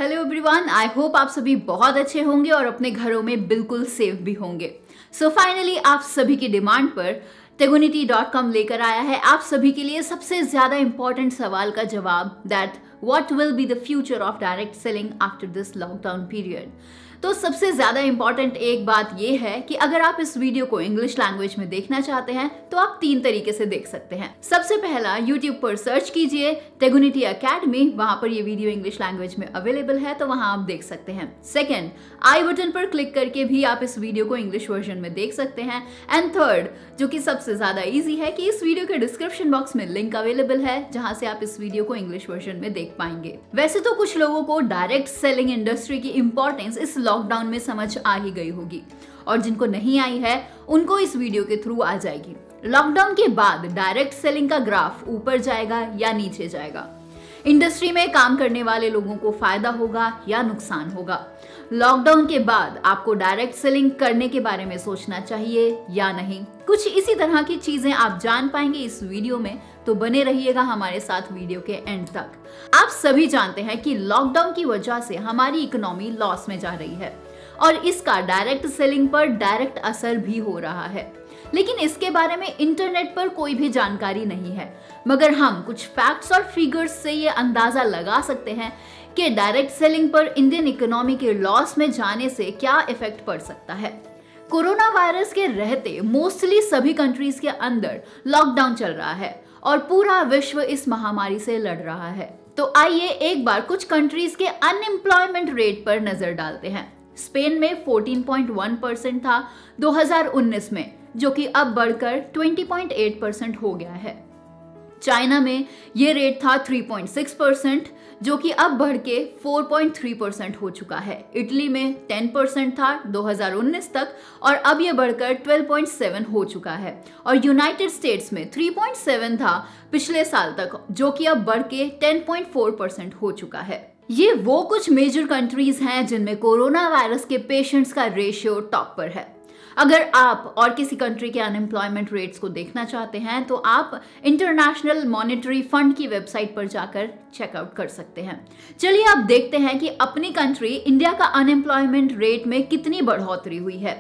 Hello everyone, I hope आप सभी बहुत अच्छे होंगे और अपने घरों में बिल्कुल सेफ भी होंगे। सो फाइनली आप सभी की डिमांड पर tegunity.com लेकर आया है आप सभी के लिए सबसे ज्यादा इंपॉर्टेंट सवाल का जवाब, that what will be the future of direct selling after this lockdown period. तो सबसे ज्यादा इंपॉर्टेंट एक बात यह है कि अगर आप इस वीडियो को इंग्लिश लैंग्वेज में देखना चाहते हैं तो आप 3 तरीके से देख सकते हैं। सबसे पहला, YouTube पर सर्च कीजिए टेगुनिटी अकेडमी, वहां पर ये वीडियो इंग्लिश लैंग्वेज में अवेलेबल है तो वहां आप देख सकते हैं। सेकंड, आई बटन पर क्लिक करके भी आप इस वीडियो को इंग्लिश वर्जन में देख सकते हैं। एंड थर्ड, जो कि सबसे ज्यादा इजी है, कि इस वीडियो के डिस्क्रिप्शन बॉक्स में लिंक अवेलेबल है जहां से आप इस वीडियो को इंग्लिश वर्जन में देख पाएंगे। वैसे तो कुछ लोगों को डायरेक्ट सेलिंग इंडस्ट्री की इंपॉर्टेंस इस लॉकडाउन में समझ आ ही गई होगी, और जिनको नहीं आई है उनको इस वीडियो के थ्रू आ जाएगी। लॉकडाउन के बाद डायरेक्ट सेलिंग का ग्राफ ऊपर जाएगा या नीचे जाएगा? इंडस्ट्री में काम करने वाले लोगों को फायदा होगा या नुकसान होगा? लॉकडाउन के बाद आपको डायरेक्ट सेलिंग करने के बारे में सोचना चाहिए या नहीं? कुछ इसी तरह की चीजें आप जान पाएंगे इस वीडियो में, तो बने रहिएगा हमारे साथ वीडियो के एंड तक। आप सभी जानते हैं कि लॉकडाउन की वजह से हमारी इकोनॉमी लॉस में जा रही है और इसका डायरेक्ट सेलिंग पर डायरेक्ट असर भी हो रहा है, लेकिन इसके बारे में इंटरनेट पर कोई भी जानकारी नहीं है। मगर हम कुछ फैक्ट्स और फिगर्स से ये अंदाजा लगा सकते हैं कि डायरेक्ट सेलिंग पर इंडियन इकोनॉमी के लॉस में जाने से क्या इफेक्ट पड़ सकता है। कोरोना वायरस के रहते मोस्टली सभी कंट्रीज के अंदर लॉकडाउन चल रहा है और पूरा विश्व इस महामारी से लड़ रहा है। तो आइए एक बार कुछ कंट्रीज के अनएम्प्लॉयमेंट रेट पर नजर डालते हैं। स्पेन में 14.1% था 2019 में, जो कि अब बढ़कर 20.8% हो गया है। चाइना में ये रेट था 3.6%, जो कि अब बढ़ के 4.3% हो चुका है। इटली में 10% था 2019 तक और अब ये बढ़कर 12.7 हो चुका है। और यूनाइटेड स्टेट्स में 3.7 था पिछले साल तक, जो कि अब बढ़ के 10.4% हो चुका है। ये वो कुछ मेजर कंट्रीज हैं जिनमें कोरोना वायरस के पेशेंट्स का रेशियो टॉप पर है। अगर आप और किसी कंट्री के अनएम्प्लॉयमेंट रेट्स को देखना चाहते हैं तो आप इंटरनेशनल मॉनेटरी फंड की वेबसाइट पर जाकर चेकआउट कर सकते हैं। चलिए अब देखते हैं कि अपनी कंट्री इंडिया का अनएम्प्लॉयमेंट रेट में कितनी बढ़ोतरी हुई है।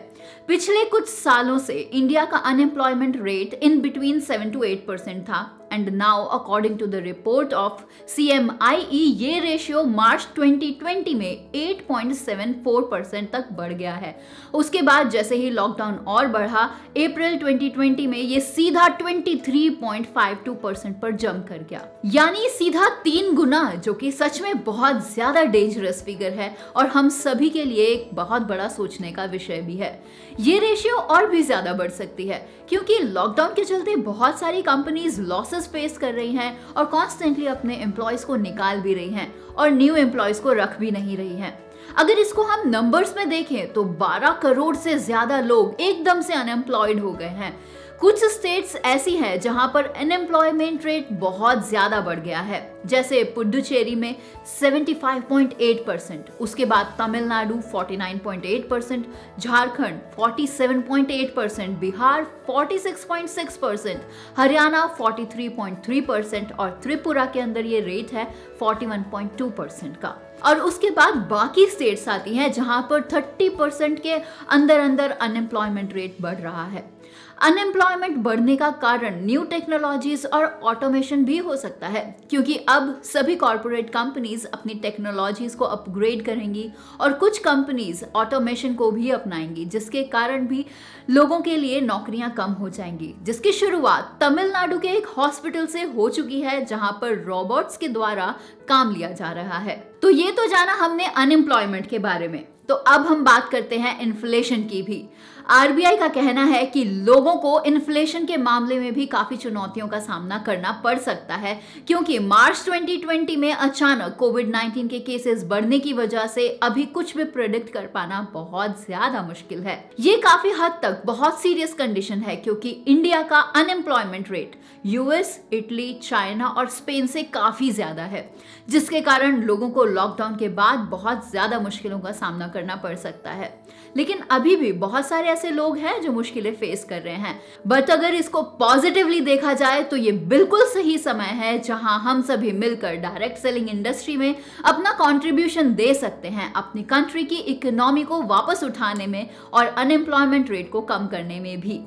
पिछले कुछ सालों से इंडिया का unemployment rate in between 7 to 8% था, and now according to the report of CMIE ये रेशियो मार्च 2020 में 8.74% तक बढ़ गया है। उसके बाद जैसे ही लॉकडाउन और बढ़ा, अप्रैल 2020 में ये सीधा 23.52% पर जंप कर गया, यानी सीधा 3 गुना, जो कि सच में बहुत ज्यादा डेंजरस फिगर है और हम सभी के लिए एक बहुत बड़ा सोचने का विषय भी है। ये रेशियो और भी ज्यादा बढ़ सकती है क्योंकि लॉकडाउन के चलते बहुत सारी कंपनीज लॉसेस फेस कर रही हैं और कॉन्स्टेंटली अपने एम्प्लॉयज को निकाल भी रही हैं और न्यू एम्प्लॉयज को रख भी नहीं रही हैं। अगर इसको हम नंबर्स में देखें तो 12 करोड़ से ज्यादा लोग एकदम से अनएम्प्लॉयड हो गए हैं। कुछ स्टेट्स ऐसी हैं जहां पर अनएम्प्लॉयमेंट रेट बहुत ज्यादा बढ़ गया है, जैसे पुडुचेरी में 75.8%, उसके बाद तमिलनाडु 49.8%, झारखंड 47.8%, बिहार 46.6%, हरियाणा 43.3% और त्रिपुरा के अंदर ये रेट है 41.2% का। और उसके बाद बाकी स्टेट्स आती हैं जहां पर 30% के अंदर अंदर अनएम्प्लॉयमेंट रेट बढ़ रहा है। अनएम्प्लॉयमेंट बढ़ने का कारण न्यू टेक्नोलॉजीज और ऑटोमेशन भी हो सकता है, क्योंकि अब सभी कॉर्पोरेट कंपनीज अपनी टेक्नोलॉजीज को अपग्रेड करेंगी और कुछ कंपनीज ऑटोमेशन को भी अपनाएंगी, जिसके कारण भी लोगों के लिए नौकरियां कम हो जाएंगी, जिसकी शुरुआत तमिलनाडु के एक हॉस्पिटल से हो चुकी है जहां पर रोबोट्स के द्वारा काम लिया जा रहा है। तो ये तो जाना हमने अनएम्प्लॉयमेंट के बारे में। तो अब हम बात करते हैं इन्फ्लेशन की भी। RBI का कहना है कि लोगों को इन्फ्लेशन के मामले में भी काफी चुनौतियों का सामना करना पड़ सकता है, क्योंकि मार्च 2020 में अचानक कोविड-19 के केसेस बढ़ने की वजह से अभी कुछ भी प्रेडिक्ट कर पाना बहुत ज्यादा मुश्किल है। ये काफी हद तक बहुत सीरियस कंडीशन है, क्योंकि इंडिया का unemployment rate US, Italy, China और स्पेन से काफी ज्यादा है, जिसके कारण लोगों को लॉकडाउन के बाद बहुत ज्यादा मुश्किलों का सामना करना पड़ सकता है, लेकिन अभी भी बहुत सारे ऐसे लोग हैं जो मुश्किलें फेस कर रहे हैं। बट अगर इसको पॉजिटिवली देखा जाए तो ये बिल्कुल सही समय है जहां हम सभी मिलकर डायरेक्ट सेलिंग इंडस्ट्री में अपना कंट्रीब्यूशन दे सकते हैं, अपनी कंट्री की इकोनॉमी को वापस उठाने में और अनएम्प्लॉयमेंट रेट को कम करने में भी।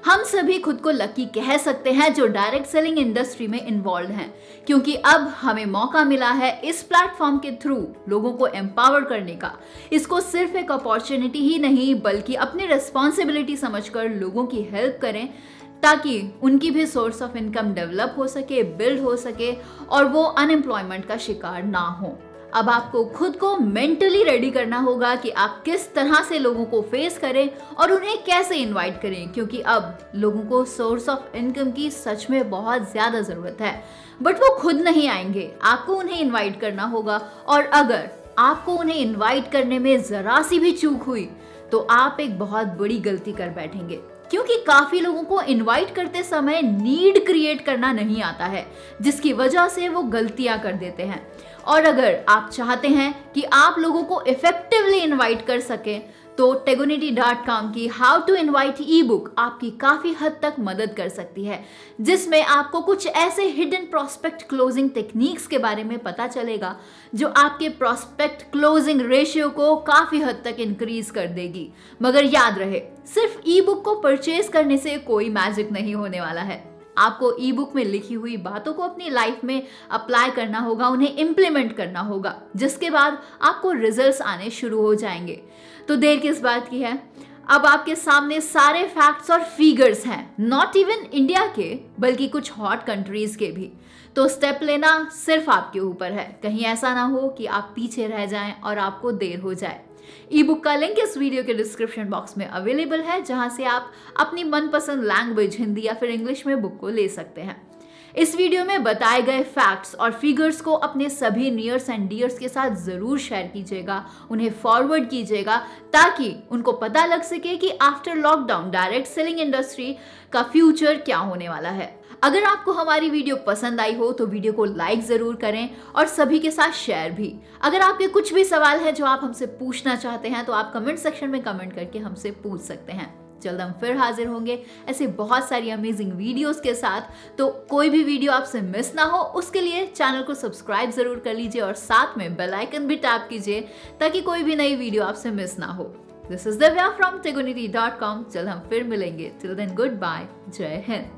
हम सभी खुद को लकी कह सकते हैं जो डायरेक्ट सेलिंग इंडस्ट्री में इन्वॉल्व हैं, क्योंकि अब हमें मौका मिला है इस प्लेटफॉर्म के थ्रू लोगों को एम्पावर करने का। इसको सिर्फ एक अपॉर्चुनिटी ही नहीं बल्कि अपनी रिस्पॉन्सिबिलिटी समझकर लोगों की हेल्प करें, ताकि उनकी भी सोर्स ऑफ इनकम डेवलप हो सके, बिल्ड हो सके और वो अनएम्प्लॉयमेंट का शिकार ना हो। अब आपको खुद को मेंटली रेडी करना होगा कि आप किस तरह से लोगों को फेस करें और उन्हें कैसे इनवाइट करें, क्योंकि अब लोगों को सोर्स ऑफ इनकम की सच में बहुत ज्यादा जरूरत है। बट वो खुद नहीं आएंगे, आपको उन्हें इनवाइट करना होगा। और अगर आपको उन्हें इनवाइट करने में जरा सी भी चूक हुई तो आप एक बहुत बड़ी गलती कर बैठेंगे, क्योंकि काफी लोगों को इनवाइट करते समय नीड क्रिएट करना नहीं आता है, जिसकी वजह से वो गलतियां कर देते हैं। और अगर आप चाहते हैं कि आप लोगों को इफेक्टिवली इनवाइट कर सकें तो tegonity.com की how to invite e book आपकी काफी हद तक मदद कर सकती है, जिसमें आपको कुछ ऐसे हिडन प्रोस्पेक्ट क्लोजिंग टेक्निक्स के बारे में पता चलेगा जो आपके प्रोस्पेक्ट क्लोजिंग रेशियो को काफी हद तक इंक्रीज कर देगी। मगर याद रहे, सिर्फ ई बुक को परचेज करने से कोई मैजिक नहीं होने वाला है। आपको ई बुक में लिखी हुई बातों को अपनी लाइफ में अप्लाई करना होगा, उन्हें इम्प्लीमेंट करना होगा, जिसके बाद आपको रिजल्ट्स आने शुरू हो जाएंगे। तो देर किस बात की है, अब आपके सामने सारे फैक्ट्स और फिगर्स हैं, नॉट इवन इंडिया के बल्कि कुछ हॉट कंट्रीज के भी। तो स्टेप लेना सिर्फ आपके ऊपर है, कहीं ऐसा ना हो कि आप पीछे रह जाएं और आपको देर हो जाए। ई बुक का लिंक इस वीडियो के डिस्क्रिप्शन बॉक्स में अवेलेबल है, जहां से आप अपनी मनपसंद लैंग्वेज हिंदी या फिर इंग्लिश में बुक को ले सकते हैं। इस वीडियो में बताए गए फैक्ट्स और फिगर्स को अपने सभी नियर्स एंड डियर्स के साथ जरूर शेयर कीजिएगा, उन्हें फॉरवर्ड कीजिएगा, ताकि उनको पता लग सके कि after lockdown direct selling industry का फ्यूचर क्या होने वाला है। अगर आपको हमारी वीडियो पसंद आई हो तो वीडियो को लाइक जरूर करें और सभी के साथ शेयर भी। अगर आपके कुछ भी सवाल है जो आप हमसे पूछना चाहते हैं तो आप कमेंट सेक्शन में कमेंट करके हमसे पूछ सकते हैं। जल्द हम फिर हाजिर होंगे ऐसे बहुत सारी अमेजिंग वीडियोस के साथ, तो कोई भी वीडियो आपसे मिस ना हो उसके लिए चैनल को सब्सक्राइब जरूर कर लीजिए और साथ में बेल आइकन भी टैप कीजिए ताकि कोई भी नई वीडियो आपसे मिस ना हो। This is Divya from tegonity.com। जल्द हम फिर मिलेंगे। टिल देन गुड बाय, जय हिंद।